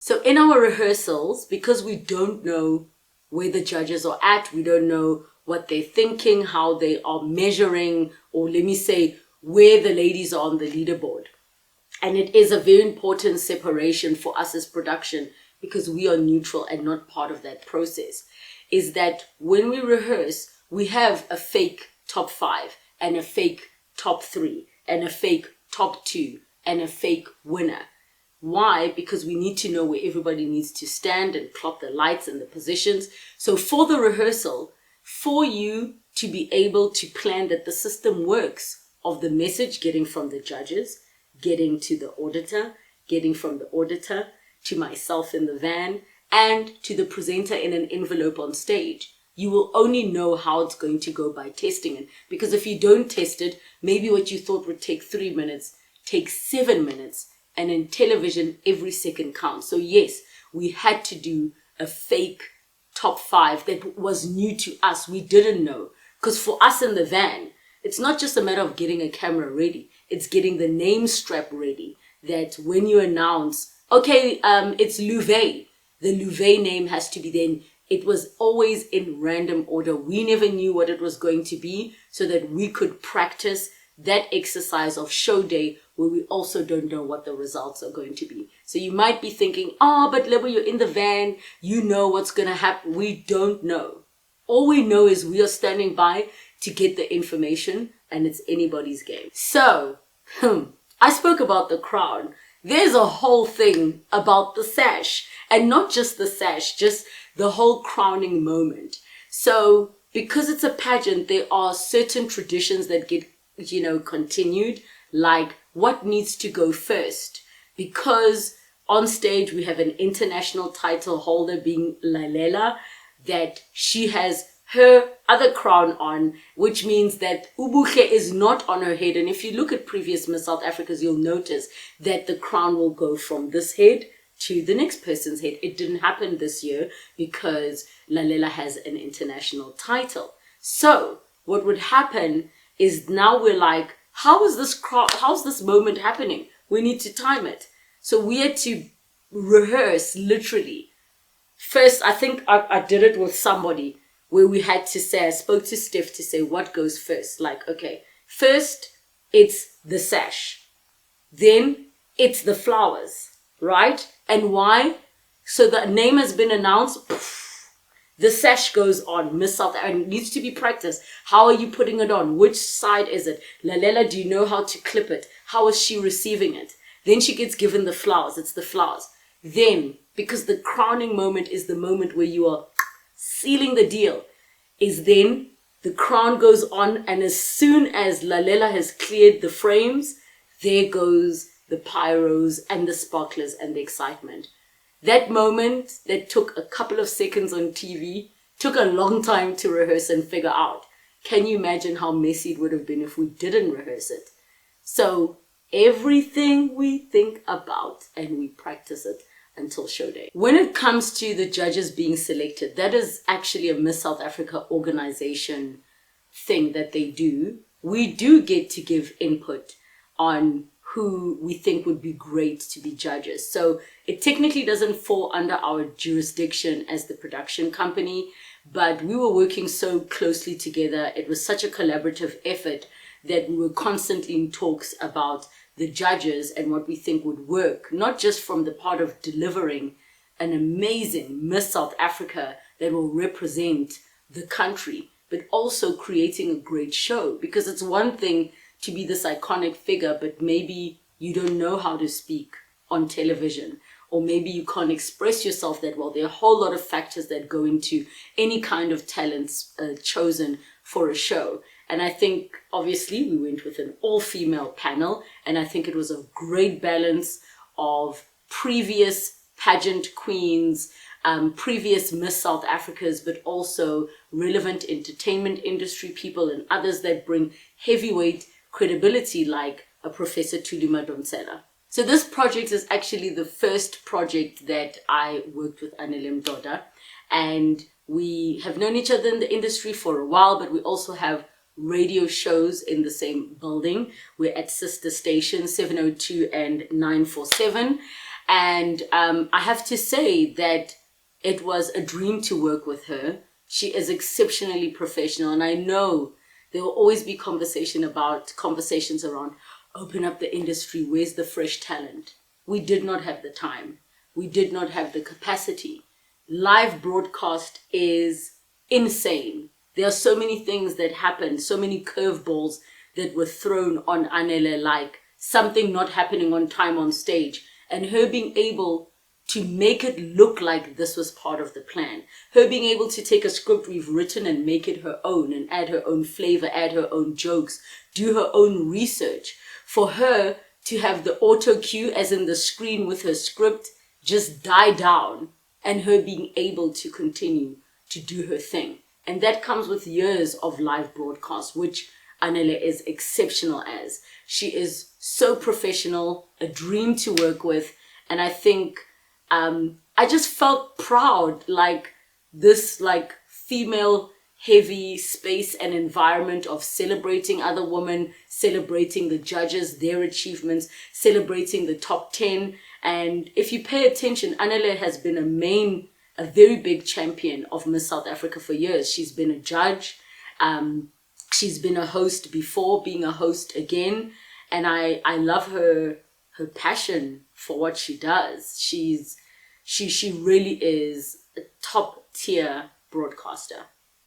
So in our rehearsals, because we don't know where the judges are at, we don't know what they're thinking, how they are measuring, or let me say, where the ladies are on the leaderboard. And it is a very important separation for us as production, because we are neutral and not part of that process, is that when we rehearse, we have a fake top 5 and a fake top 3 and a fake top 2 and a fake winner. Why? Because we need to know where everybody needs to stand and plot the lights and the positions. So for the rehearsal, for you to be able to plan that the system works of the message getting from the judges, getting to the auditor, getting from the auditor to myself in the van, and to the presenter in an envelope on stage, you will only know how it's going to go by testing it. Because if you don't test it, maybe what you thought would take 3 minutes takes 7 minutes. And in television, every second counts. So yes, we had to do a fake top 5 that was new to us. We didn't know. Because for us in the van, it's not just a matter of getting a camera ready. It's getting the name strap ready. That when you announce, okay, it's Louvet, the Louvet name has to be then. It was always in random order. We never knew what it was going to be, so that we could practice that exercise of show day, where we also don't know what the results are going to be. So you might be thinking, but Lebo, you're in the van, you know what's going to happen. We don't know. All we know is we are standing by to get the information, and it's anybody's game. So, I spoke about the crown. There's a whole thing about the sash, and not just the sash, just the whole crowning moment. So, because it's a pageant, there are certain traditions that get continued, like what needs to go first. Because on stage we have an international title holder being Lalela, that she has her other crown on, which means that Ubuhle is not on her head. And if you look at previous Miss South Africa's, you'll notice that the crown will go from this head to the next person's head. It didn't happen this year because Lalela has an international title. So what would happen is now we're like, how's this moment happening? We need to time it. So we had to rehearse literally. First, I think I did it with somebody where we had to say, I spoke to Steph to say what goes first. Like, okay, first it's the sash. Then it's the flowers, right? And why? So the name has been announced. The sash goes on, Miss South Africa, and it needs to be practiced. How are you putting it on? Which side is it? Lalela, do you know how to clip it? How is she receiving it? Then she gets given the flowers. It's the flowers. Then, because the crowning moment is the moment where you are sealing the deal, is then the crown goes on, and as soon as Lalela has cleared the frames, there goes the pyros and the sparklers and the excitement. That moment that took a couple of seconds on TV took a long time to rehearse and figure out. Can you imagine how messy it would have been if we didn't rehearse it? So everything we think about and we practice it until show day. When it comes to the judges being selected, that is actually a Miss South Africa organization thing that they do. We do get to give input on who we think would be great to be judges. So it technically doesn't fall under our jurisdiction as the production company, but we were working so closely together. It was such a collaborative effort that we were constantly in talks about the judges and what we think would work, not just from the part of delivering an amazing Miss South Africa that will represent the country, but also creating a great show. Because it's one thing to be this iconic figure, but maybe you don't know how to speak on television, or maybe you can't express yourself that well. There are a whole lot of factors that go into any kind of talents chosen for a show. And I think, obviously, we went with an all-female panel, and I think it was a great balance of previous pageant queens, previous Miss South Africas, but also relevant entertainment industry people and others that bring heavyweight credibility, like a Professor Tuli Madonsela. So this project is actually the first project that I worked with Anele Mdoda, and we have known each other in the industry for a while, but we also have radio shows in the same building. We're at sister stations 702 and 947, And I have to say that it was a dream to work with her. She is exceptionally professional, and I know there will always be conversations around open up the industry. Where's the fresh talent? We did not have the time. We did not have the capacity. Live broadcast is insane. There are so many things that happened, so many curveballs that were thrown on Anele, like something not happening on time on stage, and her being able to make it look like this was part of the plan. Her being able to take a script we've written and make it her own and add her own flavor, add her own jokes, do her own research. For her to have the auto cue, as in the screen with her script, just die down, and her being able to continue to do her thing. And that comes with years of live broadcast, which Anele is exceptional as. She is so professional, a dream to work with. And I think I just felt proud, like this like female heavy space and environment of celebrating other women, celebrating the judges, their achievements, celebrating the top 10. And if you pay attention, Anele has been a very big champion of Miss South Africa for years. She's been a judge. She's been a host before, being a host again. And I love her passion for what she does. She really is a top tier broadcaster.